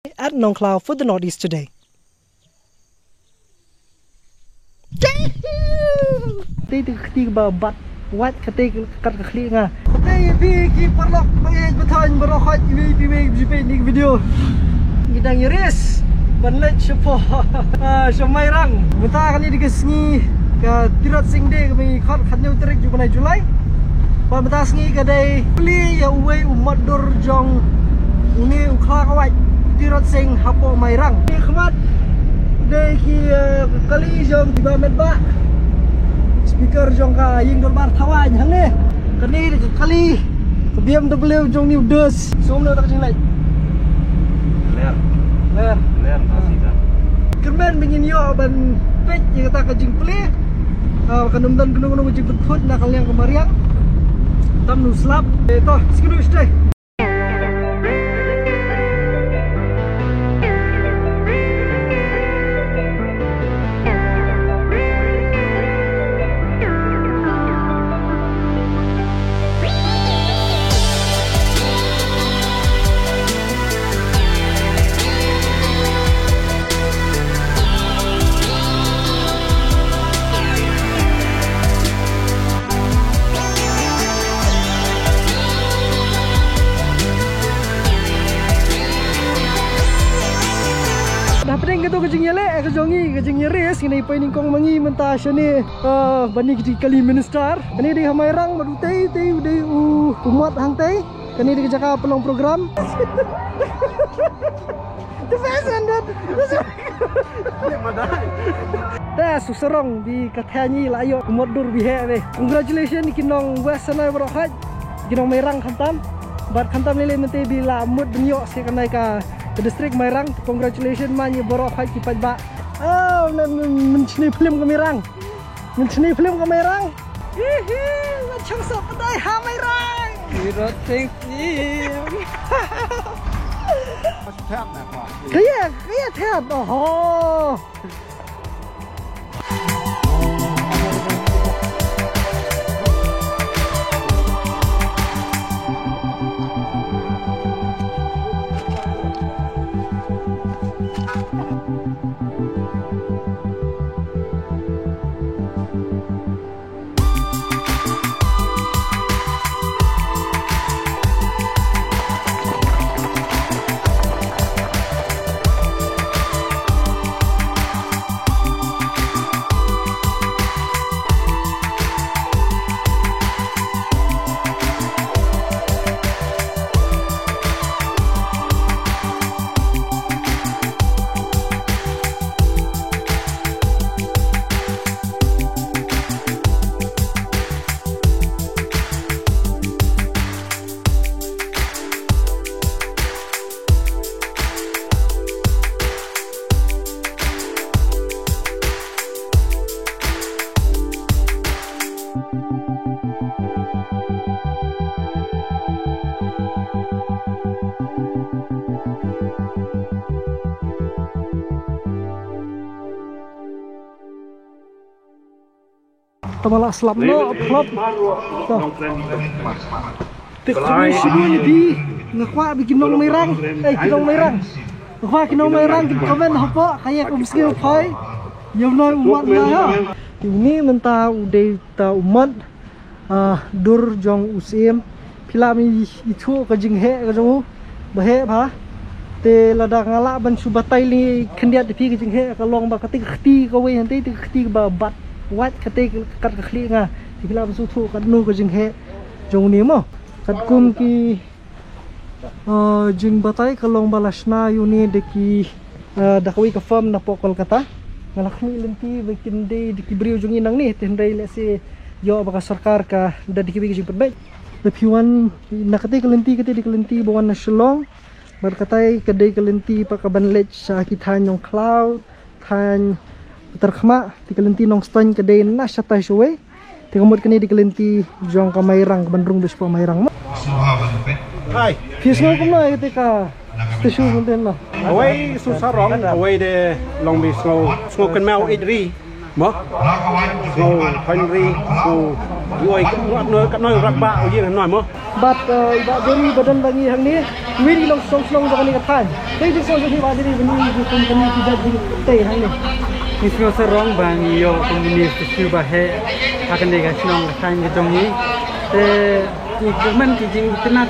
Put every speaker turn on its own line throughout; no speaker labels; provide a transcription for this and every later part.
at Nong Cloud for the Northeast today. Ti bat wat kate kat kli nga. Kate pi parlok pay batan barokhat pi ni video. Gidang iris banlet siapa Syamai rang. Mata kali digesngi ka tirat singde kami khat khatnya utrik juga Julai. Pa mata sngi kadai pli ya uwe umat dur jong ini ukla kawat tirat sing hapo mairang. Ni khmat dei ki kali jong tiba medba speaker jong ka ying dorbar thawan hang ni kani kali BMW jong ni dus som no tak jing lai ler masih dah kermen bingin yo ban pet yang kata ka jing ple kanum dan gunung jing betut nak kalian kemariang tam nu slap to skinu stay. Kejing nyeris ini pai ningkong mangi mentah syani bani kejing kali minister kani di hamairang baru tei udah umat hang tei kani di jaka pelong program the best and that dah suserong di kathanyi layo umat dur bihe we congratulations kinong wasanai barohat kinong mairang khantam bat khantam lele mente bila mud benyo se kanai ka distrik mairang congratulations manye barohat kipat ba. Oh, mencini film kamerang. Mencini film kamerang. Hihi, macam sok pedai hamerang. Kirot sing film. Kaya tap. Oh. Malah selap no klop tik semuanya di ngakwa bikin nong merang kinong merang ngakwa kinong merang di komen apa kayak umskil pai yang noi umat lah ini mentah udah ta umat dur jong usim filami itu kajing he kajong bahe ba te lada ngala ban subatai li kendiat di kajing he kalong ba ketik khti kawe hanti tik khti ba bat wat kate kat kli nga tilam su thu kat nu ka jing he jong ni mo kat kum ki jing batai kalong balasna yuni de ki dakwi ka farm na po Kolkata ngalakmi lenti bikin de dikibri jong inang ni tendai le se yo baka sarkar ka da dikibi jing perbai lepiwan nakate kalenti kate dikalenti bawan na Shillong berkatai kadai kalenti pakaban lech sa kitan yung cloud tan terkhma dikelenti nong stan kedai na syata showe tikamut kini dikelenti jong ka mairang bandrung bespo mairang hai pisno kumna ketika stasiun konten lah
away susarong away de long bis ngo kan mau idri Mo. So finally so vui cắt nói rắc bạ ở dưới nói mo.
But iba jadi badan bangi hang ni really long song jangan ni katan. Jadi so jadi ba jadi bani company tidak di teh hang ni.
Ismo serong bang yo company tu bahe akan dia senang kain gedong ni. Government kijing kena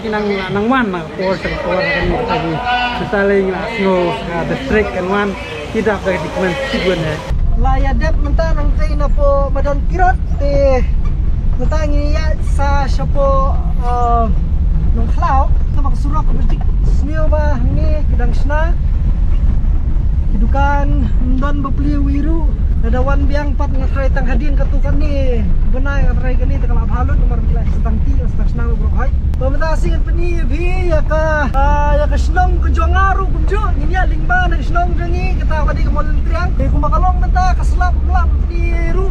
nang wan por akan lagi. Setaling snow district kan wan tidak bagi government sibuan ya.
Layadep mentang nang teh na po badan kirot mentang ini ya sa siapo nong klau tamak surok berdik sniu ba ni kidang sna hidukan don bepli wiru nadawan biang pat ngatrai tang hadin katukan ni benai ngatrai kani tekal abhalut nomor 11 setang ti setang sna bro hai pemerintah sing peni bi ya ka senong ke jongaru kumjo ini ya lingba na senong jangi kita kadi ke montriang ke kumakalong menta kaslap lam tiru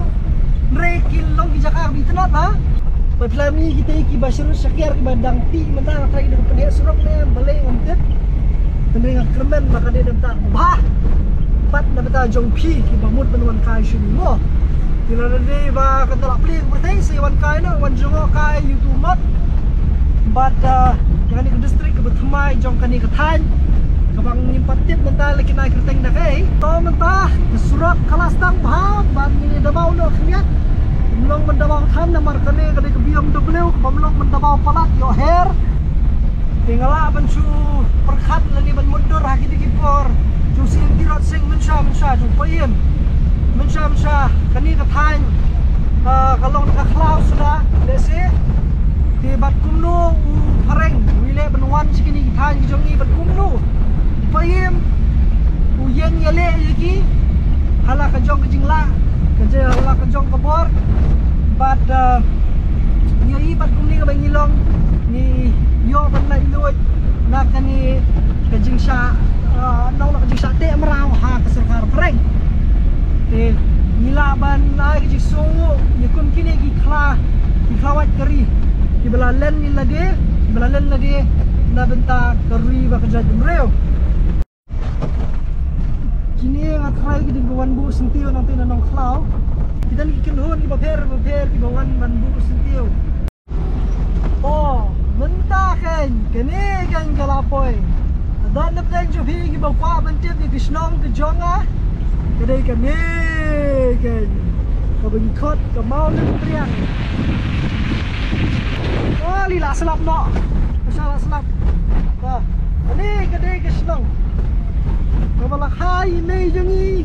rekil long di Jakarta bitnot ha Pemilami kita iki Basyirul Syakir ke badang ti mentang trai dengan pendek surok ni balik ngantet dengan kermen maka dia dapat bah pat dapat jong pi ki bamut benwan kai shuni mo kira dia ba kata pli bertai si wan kai no wan jongo kai youtube mat but yang ni ke distrik ke bertemai jong kani ke tan kabang nyimpat tip mentang lagi naik kerteng dah kai to mentah surok kelas tang bah ban ni dabau no khniat Belum mendabau tham namar kane kade ke BMW belum mendabau palat yo hair tinggal bancu perkhat lani ban mundur haki dikipor ju sing tirot sing mensha ju payem mensha kani ke than kalong ka khlau sudah dese ti bat kumnu pareng wile benwan sikini than ki jongi bat kumnu payem u yen yele yiki hala ka jong jingla kerja hala ka jong kabor but ni bat kumni ka bangilong ni yo ban lai loi na kani ka jingsha nong na ka jingsha te maraw ha ka sarkar preng te nila ban na ka jisongo ni kun kini ki klawat kari ki belalen ni lade na benta kari ba ka jadi mreo kini ngatrai ki dingwan bu sentio nang tinanong klaw kita ni kenhon ki baper ki bawan ban bu sentio oh mentah kan kene kan kalapoy dan nepeng jo bi ki bawa bentip ni kisnong ke jonga kedai kene kan ka bagi kot ka mau ni priang oh lila selap no masalah selap bah ini kedai kisnong kabala khai nei jangi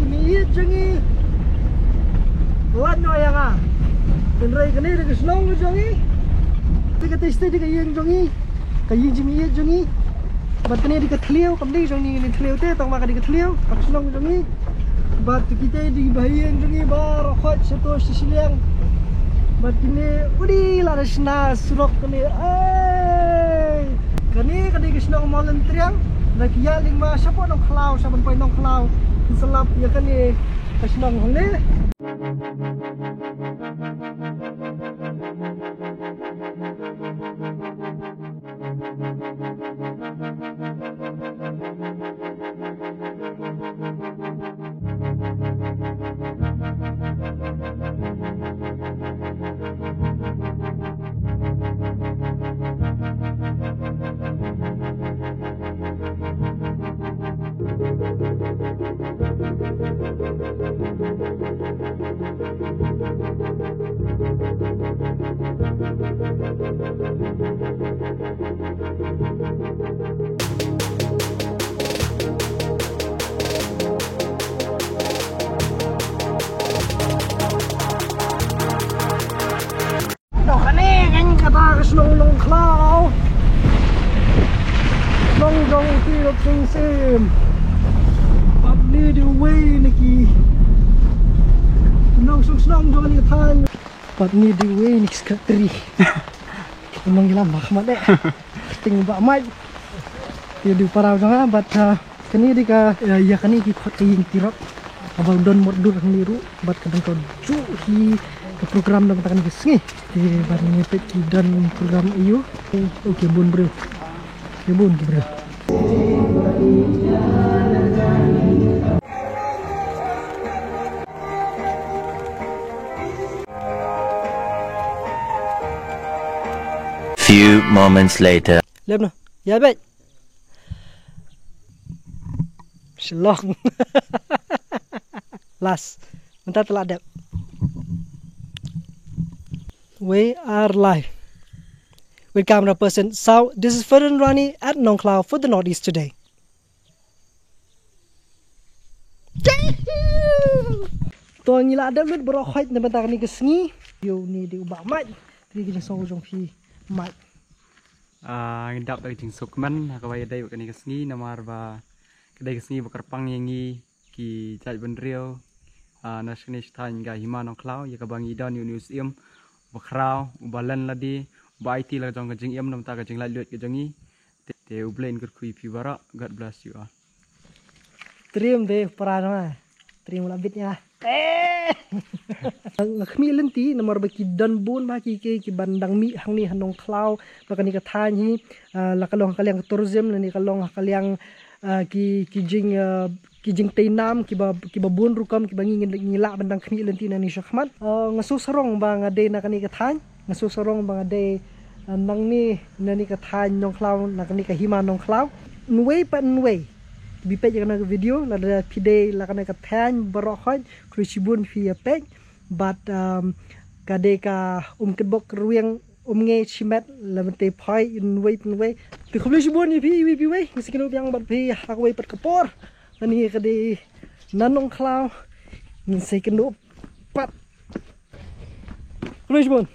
lan no yang dan rai kene de kisnong jangi tiga testi tiga yang jongi kayu jimi jongi bat kene di kathliau kamdi jongi ni thliau te tong maka di kathliau pakslong jongi bat kita di bahian jongi bar khot seto sisilang bat kene udi la resna surok kene kene kisnong molen triang nak ya lingma siapa nong klau saban poi nong klau selap ya kene kisnong hone nong klau nong jong ti op sing sim pap ni di way niki nong jong ni than pap ni di way nik skatri nong gilam mahmad ting ba mai ti di parau jong bat kani di ka ya kani ki khot ing tirap abang don modur niru bat kadang kau ju hi ke program dong takan kesngi di barang ngepet dan program iyo oke bun bro ya bun bro
few moments later.
Lem no. Ya bet. Shalong. Last. Bentar telah ada. We are live with camera person. So this is Ferdinand Rani at Nong Cloud for the Northeast today. Tuan nila ada lut berokhat na bentar ni kesengi. Yo ni di ubah mat. Tri kita song jong pi mat.
Ngedap dari jing sukman kawai dai bakani kesengi namar ba kedai kesengi bakar pang yangi ki jai benriau national time ga hima Nong Cloud ya kabangi dan museum bakrau ubalan ladi ba IT la jong jing yam nam ta jing lai lut ke jongi te ublen kur kui pi bara. God bless you all.
Trim deh perana. Trim labitnya. Ngakmi lenti nomor baki dan bun baki ki bandang mi hang ni Nong Cloud bakani ka than hi la kalong kaliang tourism ni kalong kaliang ki jing tainam ki ba bun rukam ki bangi ngila bandang khmi lenti na ni Syahmat ngasu sarong ba ngade na kani ka than ngasu sarong ba ngade nang ni na ni ka than Nong Cloud na kani ka hima Nong Cloud nwe pa nwe bipet yang nak video nada pide la kana ka than barokhat krishibun fi pek but kade ka kedbok ruang nge chimet lamte phai in way pi krishibun fi way ngisikino yang bat pi hakway pat kapor ani kade Nong Cloud ngisikino pat krishibun